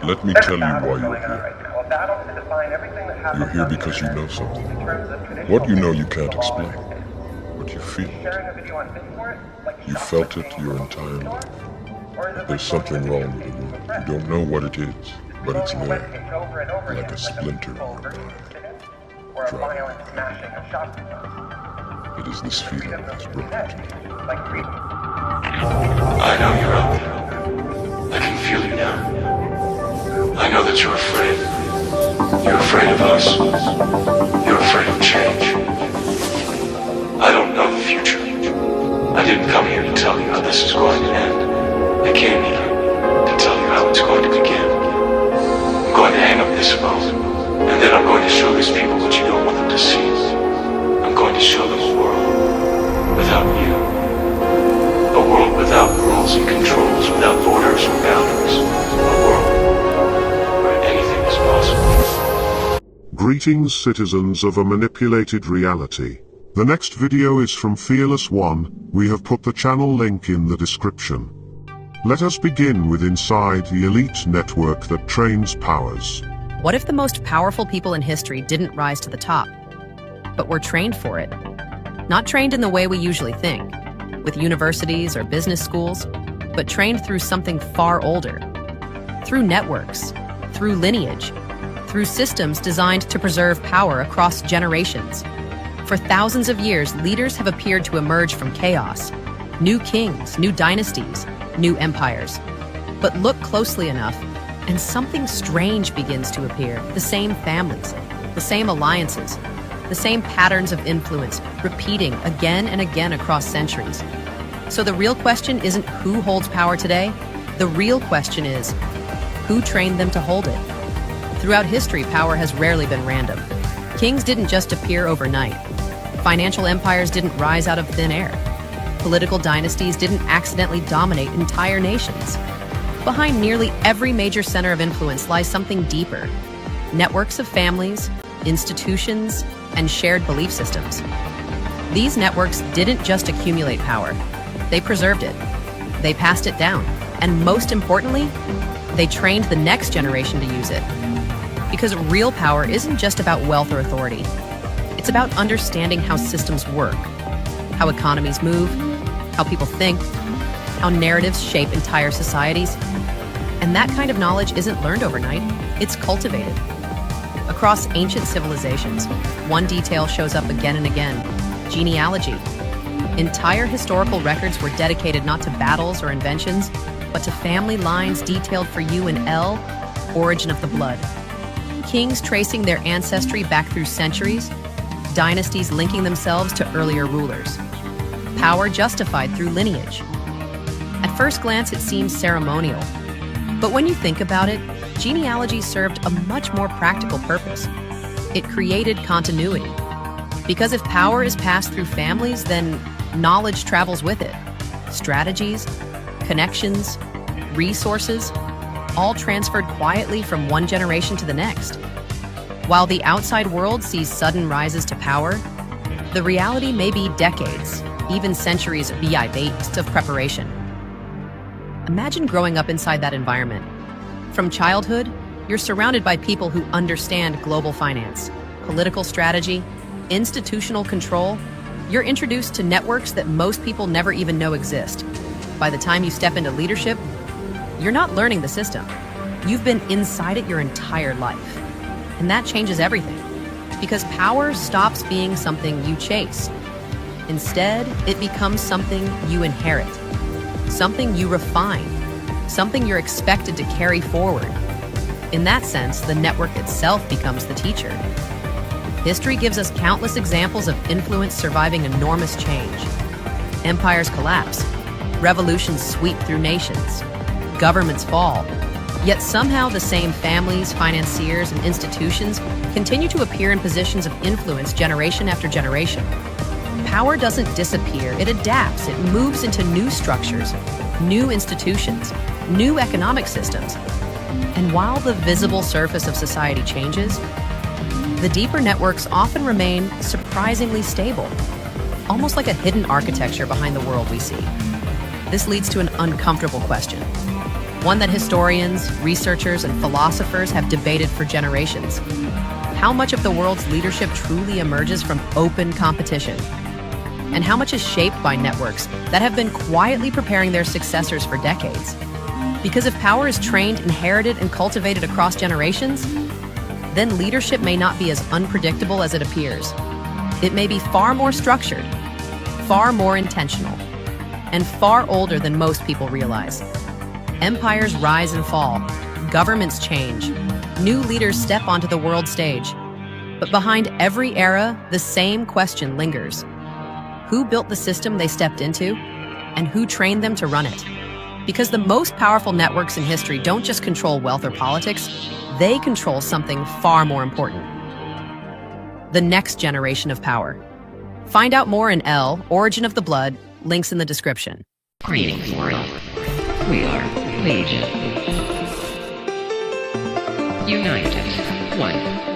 Let me tell you why you're here. You're here because you know something. What you know you can't explain, but you feel it. You felt it your entire life. That there's something wrong with the world. You don't know what it is, but it's there, like a splinter in your mind. Try. It is this feeling that's brought you to me. I know you're out there. I can feel you now. I know that you're afraid. You're afraid of us. You're afraid of change. I don't know the future. I didn't come here to tell you how this is going to end. I came here to tell you how it's going to begin. I'm going to hang up this phone, and then I'm going to show these people what you don't want them to see. I'm going to show them a world without you. A world without rules and controls, without borders or boundaries. A world where anything is possible. Greetings, citizens of a manipulated reality. The next video is from F3Ar. We have put the channel link in the description. Let us begin with inside the elite network that trains powers. What if the most powerful people in history didn't rise to the top, but were trained for it? Not trained in the way we usually think, with universities or business schools, but trained through something far older. Through networks, through lineage, through systems designed to preserve power across generations. For thousands of years, leaders have appeared to emerge from chaos. New kings, new dynasties, new empires. But look closely enough, and something strange begins to appear. The same families, the same alliances, the same patterns of influence, repeating again and again across centuries. So the real question isn't who holds power today. The real question is, who trained them to hold it? Throughout history, power has rarely been random. Kings didn't just appear overnight. Financial empires didn't rise out of thin air. Political dynasties didn't accidentally dominate entire nations. Behind nearly every major center of influence lies something deeper. Networks of families, institutions, and shared belief systems. These networks didn't just accumulate power. They preserved it. They passed it down. And most importantly, they trained the next generation to use it. Because real power isn't just about wealth or authority. It's about understanding how systems work, how economies move, how people think, how narratives shape entire societies. And that kind of knowledge isn't learned overnight, it's cultivated. Across ancient civilizations, one detail shows up again and again: genealogy. Entire historical records were dedicated not to battles or inventions, but to family lines detailed for you in L, origin of the blood. Kings tracing their ancestry back through centuries, dynasties linking themselves to earlier rulers. Power justified through lineage. At first glance, it seems ceremonial. But when you think about it, genealogy served a much more practical purpose. It created continuity. Because if power is passed through families, then knowledge travels with it. Strategies, connections, resources, all transferred quietly from one generation to the next. While the outside world sees sudden rises to power, the reality may be decades, even centuries of preparation. Imagine growing up inside that environment. From childhood, you're surrounded by people who understand global finance, political strategy, institutional control. You're introduced to networks that most people never even know exist. By the time you step into leadership, you're not learning the system. You've been inside it your entire life. And that changes everything. Because power stops being something you chase. Instead, it becomes something you inherit. Something you refine. Something you're expected to carry forward. In that sense, the network itself becomes the teacher. History gives us countless examples of influence surviving enormous change. Empires collapse. Revolutions sweep through nations. Governments fall. Yet somehow the same families, financiers, and institutions continue to appear in positions of influence generation after generation. Power doesn't disappear, it adapts, it moves into new structures, new institutions, new economic systems. And while the visible surface of society changes, the deeper networks often remain surprisingly stable, almost like a hidden architecture behind the world we see. This leads to an uncomfortable question. one that historians, researchers, and philosophers have debated for generations. How much of the world's leadership truly emerges from open competition? And how much is shaped by networks that have been quietly preparing their successors for decades? Because if power is trained, inherited, and cultivated across generations, then leadership may not be as unpredictable as it appears. It may be far more structured, far more intentional, and far older than most people realize. Empires rise and fall, governments change, new leaders step onto the world stage. But behind every era, the same question lingers. Who built the system they stepped into, and who trained them to run it? Because the most powerful networks in history don't just control wealth or politics, they control something far more important: the next generation of power. Find out more in L, Origin of the Blood, links in the description. Greetings, world. We are Legion. United. One.